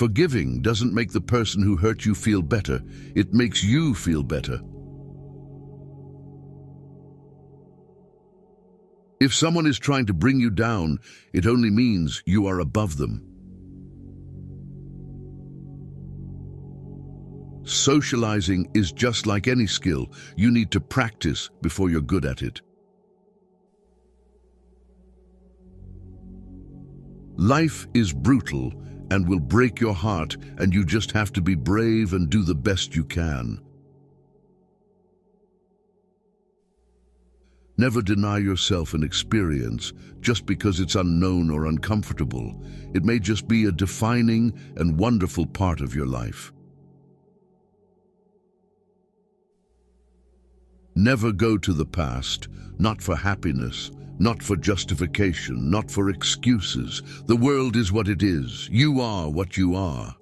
Forgiving doesn't make the person who hurt you feel better. It makes you feel better. If someone is trying to bring you down, it only means you are above them. Socializing is just like any skill. You need to practice before you're good at it. Life is brutal and will break your heart, and you just have to be brave and do the best you can. Never deny yourself an experience just because it's unknown or uncomfortable. It may just be a defining and wonderful part of your life. Never go to the past, not for happiness, not for justification, not for excuses. The world is what it is. You are what you are.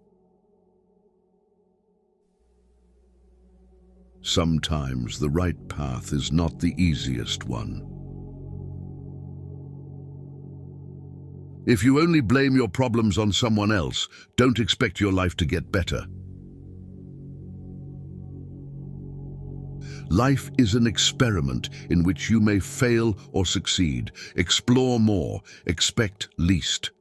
Sometimes the right path is not the easiest one. If you only blame your problems on someone else, don't expect your life to get better. Life is an experiment in which you may fail or succeed. Explore more, expect least.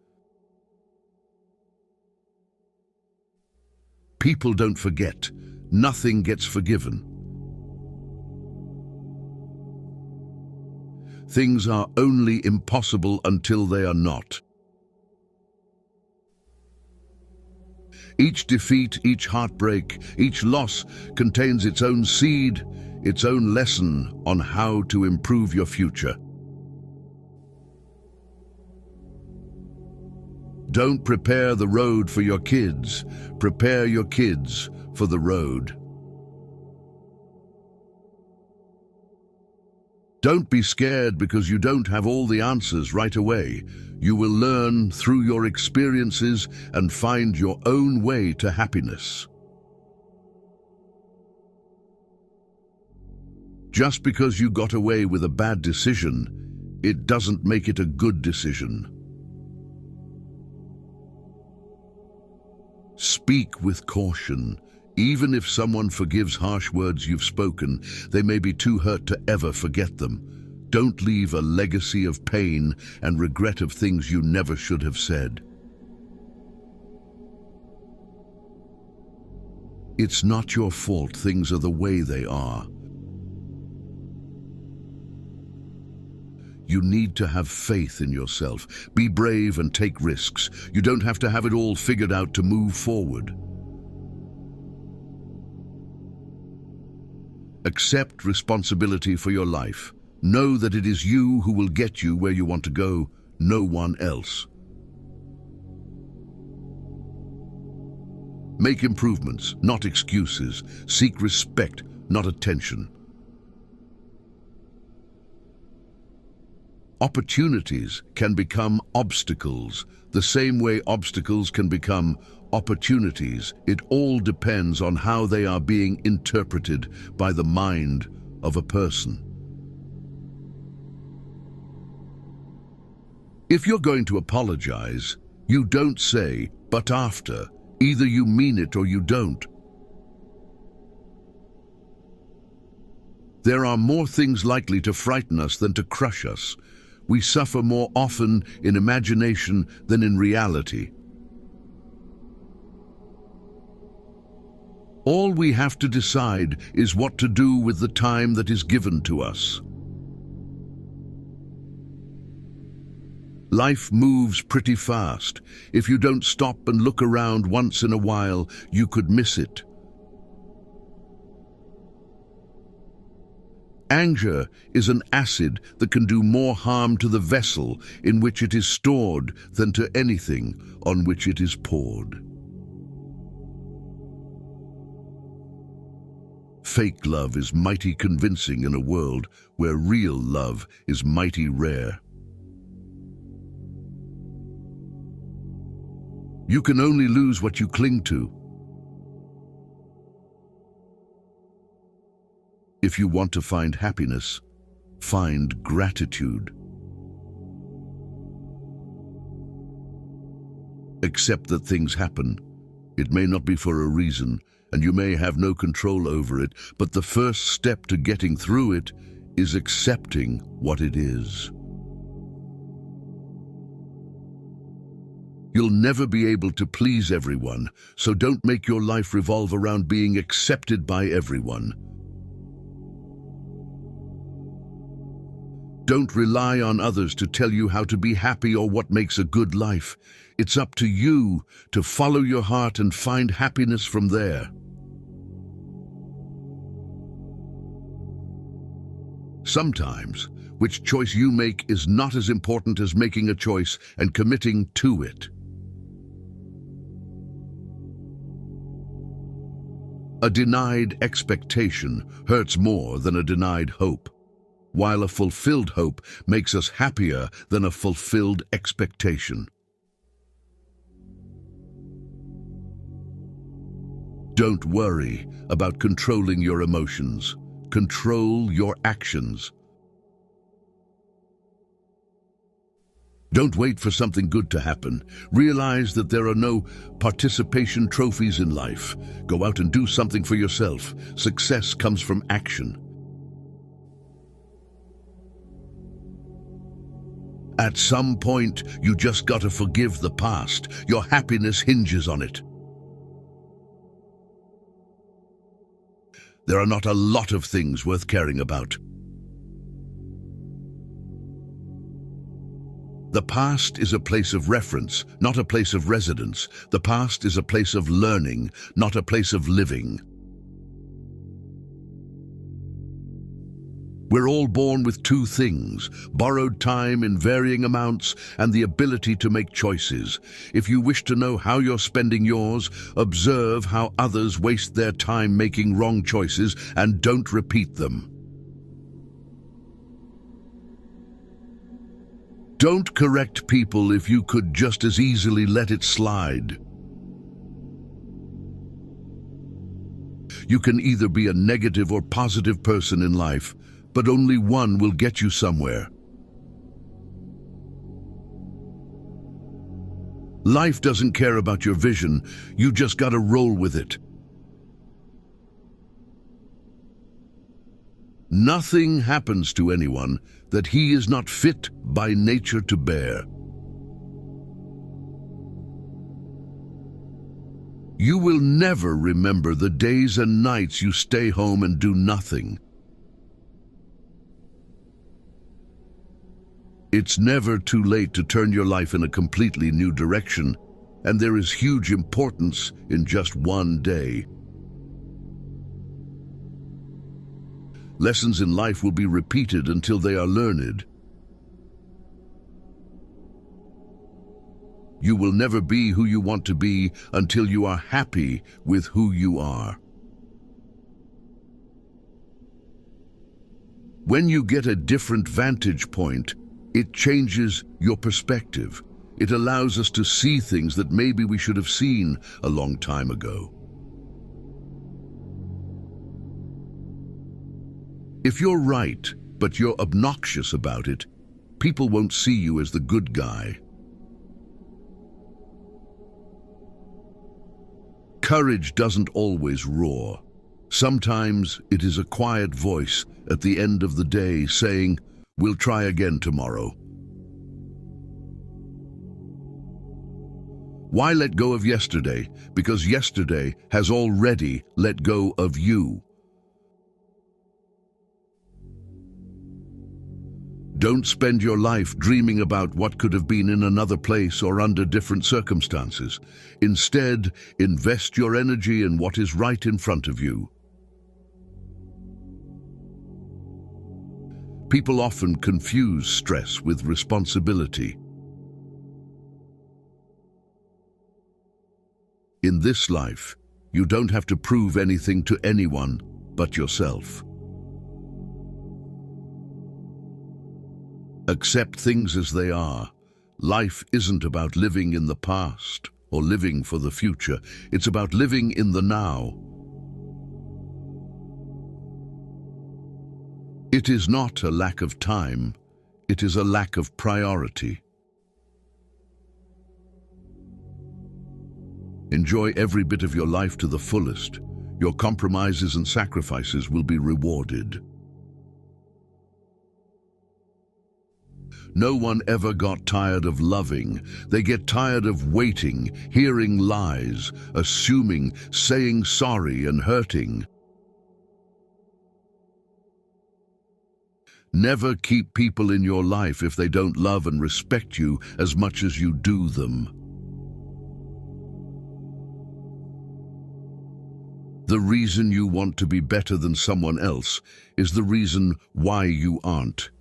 People don't forget. Nothing gets forgiven. Things are only impossible until they are not. Each defeat, each heartbreak, each loss contains its own seed, its own lesson on how to improve your future. Don't prepare the road for your kids. Prepare your kids for the road. Don't be scared because you don't have all the answers right away. You will learn through your experiences and find your own way to happiness. Just because you got away with a bad decision, it doesn't make it a good decision. Speak with caution. Even if someone forgives harsh words you've spoken, they may be too hurt to ever forget them. Don't leave a legacy of pain and regret of things you never should have said. It's not your fault things are the way they are. You need to have faith in yourself. Be brave and take risks. You don't have to have it all figured out to move forward. Accept responsibility for your life. Know that it is you who will get you where you want to go, no one else. Make improvements, not excuses. Seek respect, not attention. Opportunities can become obstacles, the same way obstacles can become opportunities. It all depends on how they are being interpreted by the mind of a person. If you're going to apologize, you don't say, "but after." Either you mean it or you don't. There are more things likely to frighten us than to crush us. We suffer more often in imagination than in reality. All we have to decide is what to do with the time that is given to us. Life moves pretty fast. If you don't stop and look around once in a while, you could miss it. Anger is an acid that can do more harm to the vessel in which it is stored than to anything on which it is poured. Fake love is mighty convincing in a world where real love is mighty rare. You can only lose what you cling to. If you want to find happiness, find gratitude. Accept that things happen. It may not be for a reason, and you may have no control over it, but the first step to getting through it is accepting what it is. You'll never be able to please everyone, so don't make your life revolve around being accepted by everyone. Don't rely on others to tell you how to be happy or what makes a good life. It's up to you to follow your heart and find happiness from there. Sometimes, which choice you make is not as important as making a choice and committing to it. A denied expectation hurts more than a denied hope, while a fulfilled hope makes us happier than a fulfilled expectation. Don't worry about controlling your emotions. Control your actions. Don't wait for something good to happen. Realize that there are no participation trophies in life. Go out and do something for yourself. Success comes from action. At some point, you just gotta forgive the past. Your happiness hinges on it. There are not a lot of things worth caring about. The past is a place of reference, not a place of residence. The past is a place of learning, not a place of living. We're all born with two things: borrowed time in varying amounts and the ability to make choices. If you wish to know how you're spending yours, observe how others waste their time making wrong choices and don't repeat them. Don't correct people if you could just as easily let it slide. You can either be a negative or positive person in life, but only one will get you somewhere. Life doesn't care about your vision, you just gotta roll with it. Nothing happens to anyone that he is not fit by nature to bear. You will never remember the days and nights you stay home and do nothing. It's never too late to turn your life in a completely new direction, and there is huge importance in just one day. Lessons in life will be repeated until they are learned. You will never be who you want to be until you are happy with who you are. When you get a different vantage point, it changes your perspective. It allows us to see things that maybe we should have seen a long time ago. If you're right, but you're obnoxious about it, people won't see you as the good guy. Courage doesn't always roar. Sometimes it is a quiet voice at the end of the day saying, "We'll try again tomorrow." Why let go of yesterday? Because yesterday has already let go of you. Don't spend your life dreaming about what could have been in another place or under different circumstances. Instead, invest your energy in what is right in front of you. People often confuse stress with responsibility. In this life, you don't have to prove anything to anyone but yourself. Accept things as they are. Life isn't about living in the past or living for the future. It's about living in the now. It is not a lack of time, it is a lack of priority. Enjoy every bit of your life to the fullest. Your compromises and sacrifices will be rewarded. No one ever got tired of loving. They get tired of waiting, hearing lies, assuming, saying sorry and hurting. Never keep people in your life if they don't love and respect you as much as you do them. The reason you want to be better than someone else is the reason why you aren't.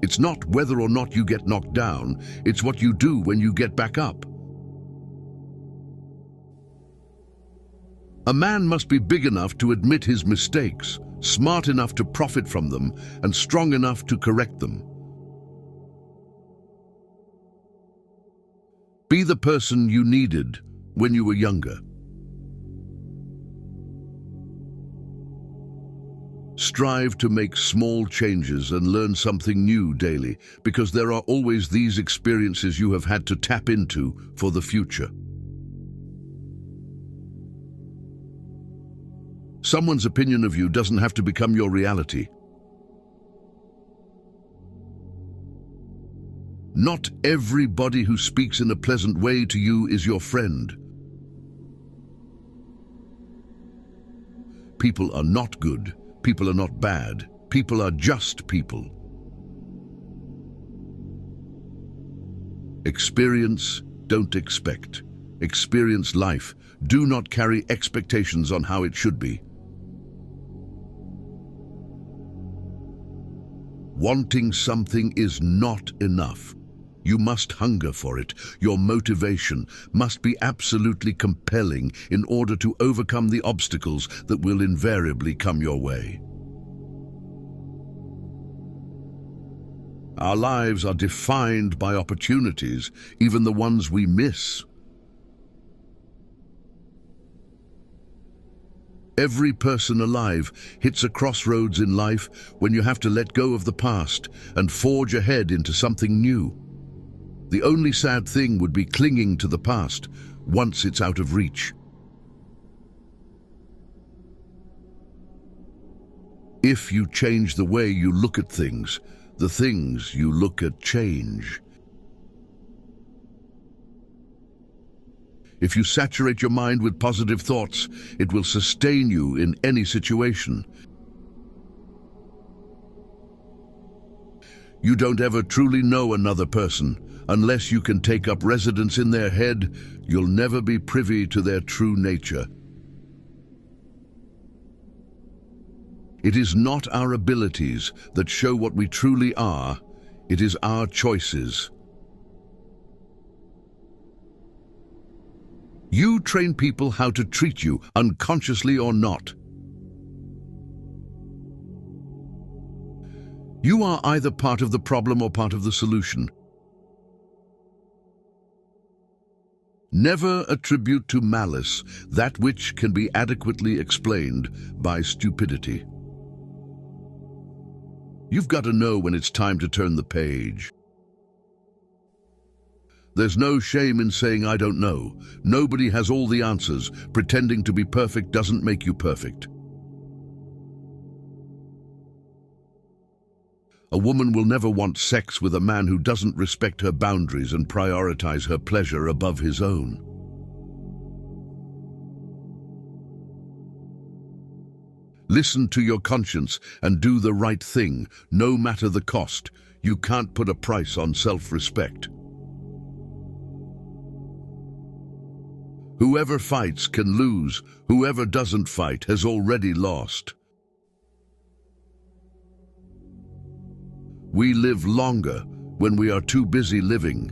It's not whether or not you get knocked down, it's what you do when you get back up. A man must be big enough to admit his mistakes, smart enough to profit from them, and strong enough to correct them. Be the person you needed when you were younger. Strive to make small changes and learn something new daily, because there are always these experiences you have had to tap into for the future. Someone's opinion of you doesn't have to become your reality. Not everybody who speaks in a pleasant way to you is your friend. People are not good. People are not bad. People are just people. Experience, don't expect. Experience life. Do not carry expectations on how it should be. Wanting something is not enough. You must hunger for it. Your motivation must be absolutely compelling in order to overcome the obstacles that will invariably come your way. Our lives are defined by opportunities, even the ones we miss. Every person alive hits a crossroads in life when you have to let go of the past and forge ahead into something new. The only sad thing would be clinging to the past once it's out of reach. If you change the way you look at things, the things you look at change. If you saturate your mind with positive thoughts, it will sustain you in any situation. You don't ever truly know another person. Unless you can take up residence in their head, you'll never be privy to their true nature. It is not our abilities that show what we truly are, it is our choices. You train people how to treat you, unconsciously or not. You are either part of the problem or part of the solution. Never attribute to malice that which can be adequately explained by stupidity. You've got to know when it's time to turn the page. There's no shame in saying I don't know. Nobody has all the answers. Pretending to be perfect doesn't make you perfect. A woman will never want sex with a man who doesn't respect her boundaries and prioritize her pleasure above his own. Listen to your conscience and do the right thing, no matter the cost. You can't put a price on self-respect. Whoever fights can lose. Whoever doesn't fight has already lost. We live longer when we are too busy living.